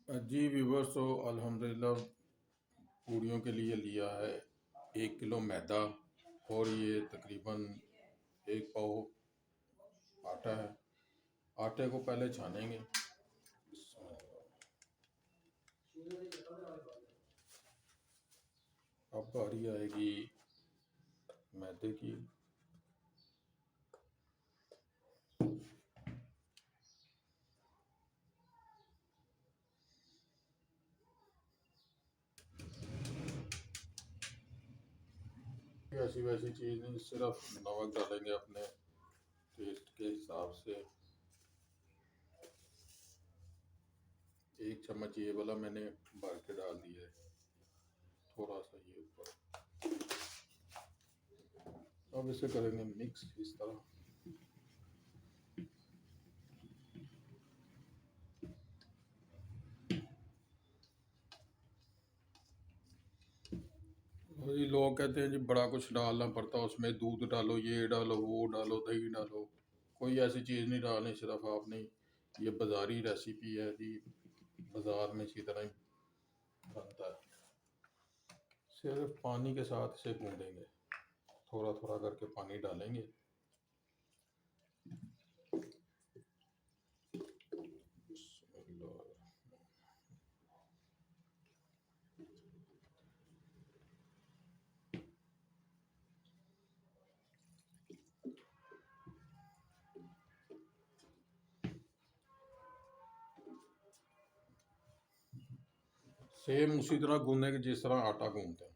जी viewers, तो अल्हम्दुलिल्लाह पूड़ियों के लिए लिया है 1 किलो मैदा और ये तकरीबन 1 पाव आटा है। आटे को पहले छानेंगे। अब बारी आएगी मैदे की। ऐसी वैसी चीज़ नहीं, सिर्फ नमक डालेंगे अपने टेस्ट के हिसाब से। 1 चम्मच ये वाला मैंने भर के डाल दिया है, थोड़ा सा ये ऊपर। अब इसे करेंगे मिक्स इस तरह। वही लोग कहते हैं जी बड़ा कुछ डालना पड़ता है, उसमें दूध डालो, ये डालो, वो डालो, दही डालो। कोई ऐसी चीज़ नहीं डालनी, सिर्फ आपने ये बाज़ारी रेसिपी है जी, बाज़ार में इसी तरह ही बनता है। सिर्फ पानी के साथ इसे गूँधेंगे, थोड़ा थोड़ा करके पानी डालेंगे। सेम उसी तरह गूँधेंगे जिस तरह आटा गूँधते हैं।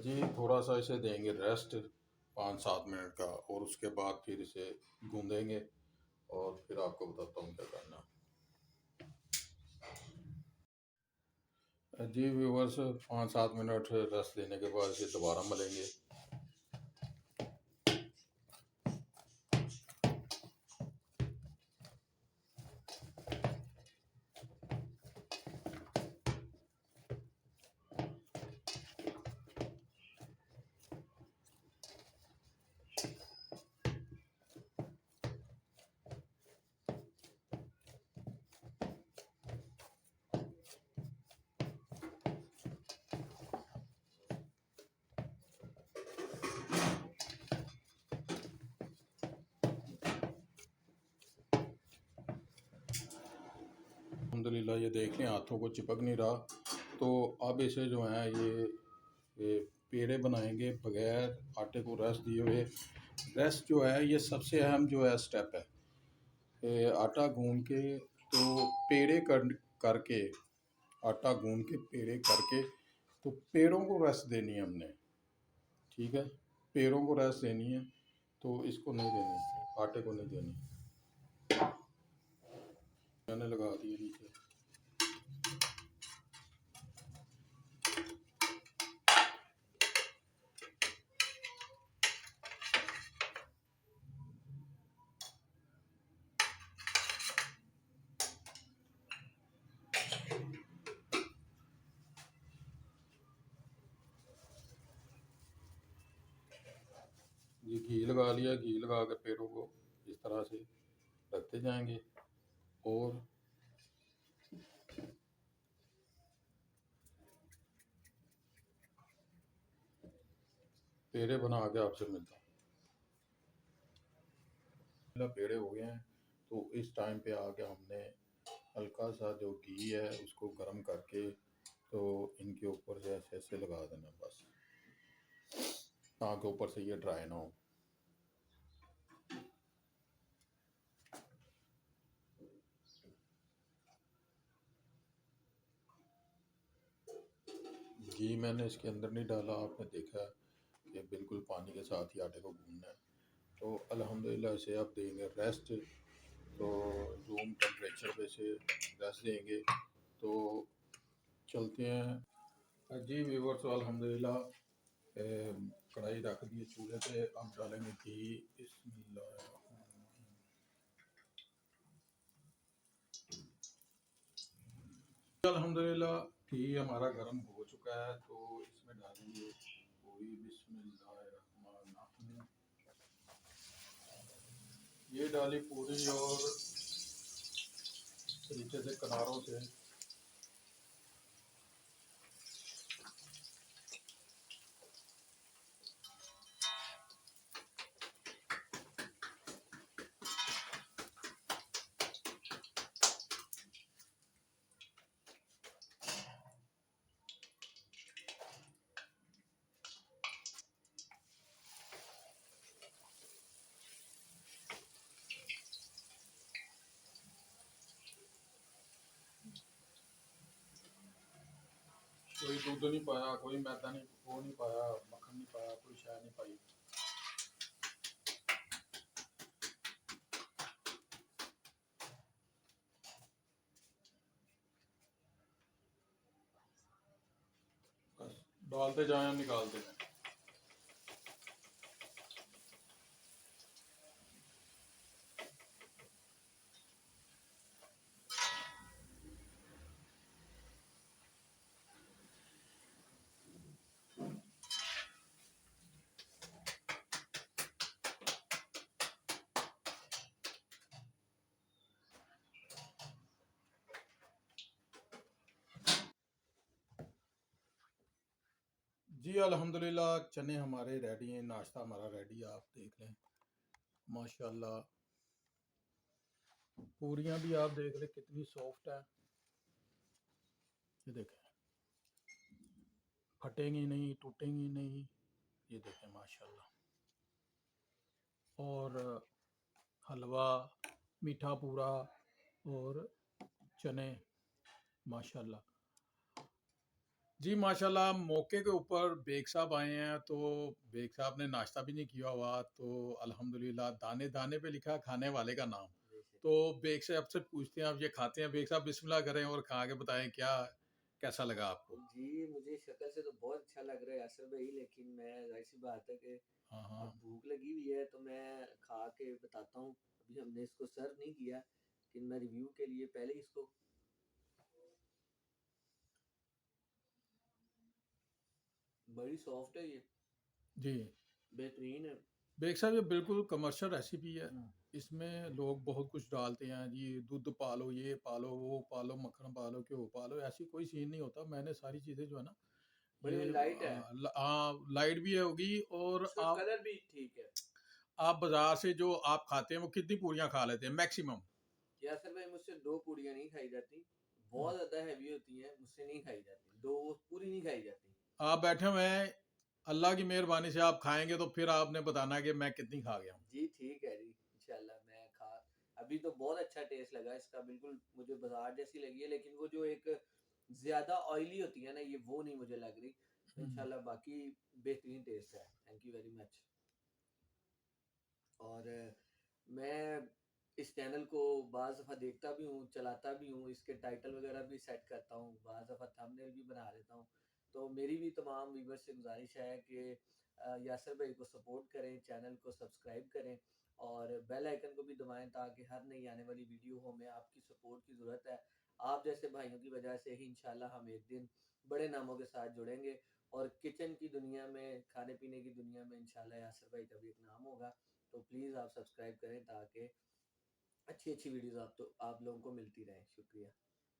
जी थोड़ा सा इसे देंगे रेस्ट 5-7 मिनट का, और उसके बाद फिर इसे गूँधेंगे और फिर आपको बताता हूँ क्या करना। जी व्यूवर्स, 5-7 मिनट रेस्ट देने के बाद इसे दोबारा मलेंगे। अल्हम्दुलिल्लाह ये देख लें हाथों को चिपक नहीं रहा। तो अब इसे जो है ये पेड़े बनाएंगे बगैर आटे को रेस्ट दिए हुए। रेस्ट जो है ये सबसे अहम जो है स्टेप है। आटा गूंद के तो पेड़े करके, आटा गूंद के पेड़े करके तो पेड़ों को रेस्ट देनी है हमने। ठीक है, पेड़ों को रेस्ट देनी है, तो इसको नहीं देनी, आटे को नहीं देनी। मैंने लगा दिया नीचे। ये घी लगा लिया, घी लगा के पेड़ों को इस तरह से रखते जाएंगे और पेड़े बना के आपसे मिलता हूँ। पेड़े हो गए हैं, तो इस टाइम पे आके हमने हल्का सा जो घी है उसको गर्म करके तो इनके ऊपर से ऐसे ऐसे लगा देना बस, ताकि ऊपर से ये ड्राई ना हो। घी मैंने इसके अंदर नहीं डाला, आपने देखा कि बिल्कुल पानी के साथ ही आटे को गूंदना है। तो अल्हम्दुलिल्लाह इसे आप देंगे रेस्ट, तो रूम टेम्परेचर पे से रेस्ट देंगे। तो चलते हैं जी व्यूवर्स, अल्हम्दुलिल्लाह कढ़ाई रख दी चूल्हे पे। अब डालेंगे घी। बिस्मिल्लाह। अल्हम्दुलिल्लाह घी हमारा गर्म हो चुका है, तो इसमें डालेंगे पूरी। बिस्मिल्लाहिर्रहमानिर्रहीम। ये डाली पूरी और तरीके से किनारों से कोई दूध नहीं पाया, कोई मैदा नहीं, वो नहीं पाया, मक्खन नहीं पाया, कोई शय नहीं पाई। बस डालते जाएं, निकालते जाएं। जी अल्हम्दुलिल्लाह, चने हमारे रेडी हैं, नाश्ता हमारा रेडी है, आप देख लें माशाल्लाह। पूरियां भी आप देख लें कितनी सॉफ्ट है, ये देखें, फटेंगी नहीं, टूटेंगी नहीं, ये देखें माशाल्लाह। और हलवा, मीठा पूरा और चने माशाल्लाह। जी माशाल्लाह, मौके के ऊपर बेग साहब आए हैं, तो बेग साहब ने नाश्ता भी नहीं किया हुआ, तो अल्हम्दुलिल्लाह दाने दाने पे लिखा है खाने वाले का नाम। तो बेग साहब से पूछते हैं, आप ये खाते हैं? बेग साहब बिस्मिल्लाह करें और खा के बताएं क्या कैसा लगा आपको। जी मुझे शक्ल से तो बहुत अच्छा लग रहा है यासर भाई, लेकिन मैं जाहिर सी बात है कि हाँ हाँ, अब भूख लगी हुई है तो मैं खा के बताता हूँ। अभी हमने इसको सर्व नहीं किया, लेकिन मैं रिव्यू के लिए पहले ही इसको बड़ी सॉफ्ट है ये, जी बेहतरीन है। बेग साहब, ये बिल्कुल कमर्शियल रेसिपी है। इसमें लोग बहुत कुछ डालते हैं जी, दूध पालो, ये पालो, वो पालो, मक्खन पालो, घ्यो पालो, ऐसी कोई सीन नहीं होता। मैंने सारी चीज़ें जो है ना, बड़ी ये लाइट है, हाँ लाइट भी होगी। और उसका कलर भी ठीक है। आप बाजार से जो आप खाते हैं वो कितनी पूरियां खा लेते हैं मैक्सिमम? यासर भाई मुझसे 2 पूड़ियाँ नहीं खाई जाती, बहुत ज़्यादा हैवी होती हैं, मुझसे नहीं खाई जाती, 2 पूरी नहीं खाई जाती। आप बैठे हुए हैं, अल्लाह की मेहरबानी से आप खाएंगे तो फिर आपने बताना कि मैं कितनी खा गया हूँ। जी ठीक है जी, इंशाल्लाह मैं खा, अभी तो बहुत अच्छा टेस्ट लगा इसका, बिल्कुल मुझे बाजार जैसी लगी है, लेकिन वो जो एक ज्यादा ऑयली होती है ना, ये वो नहीं मुझे लग रही। तो इंशाल्लाह बाकी बेहतरीन टेस्ट है, थैंक यू वेरी मच। और मैं इस चैनल को बाज़ दफ़ा देखता भी हूँ, चलाता भी हूँ, इसके टाइटल वगैरह भी सेट करता हूँ, बाज़ दफ़ा थंबनेल भी बना लेता हूँ। तो मेरी भी तमाम व्यूवर्स से गुजारिश है कि यासर भाई को सपोर्ट करें, चैनल को सब्सक्राइब करें और बेल आइकन को भी दबाएं, ताकि हर नई आने वाली वीडियो हो। में आपकी सपोर्ट की ज़रूरत है, आप जैसे भाइयों की वजह से ही इंशाल्लाह हम एक दिन बड़े नामों के साथ जुड़ेंगे और किचन की दुनिया में, खाने पीने की दुनिया में इंशाल्लाह यासर भाई का भी एक नाम होगा। तो प्लीज़ आप सब्सक्राइब करें ताकि अच्छी अच्छी वीडियोस आप लोगों को मिलती रहें। शुक्रिया।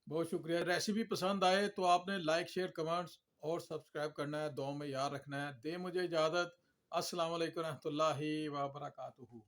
बहुत शुक्रिया। रेसिपी पसंद आए तो आपने लाइक, शेयर, कमेंट्स और सब्सक्राइब करना है, दुआ में याद रखना है। दे मुझे इजाज़त। अस्सलाम वालेकुम रहमतुल्लाहि व बरकातुहू।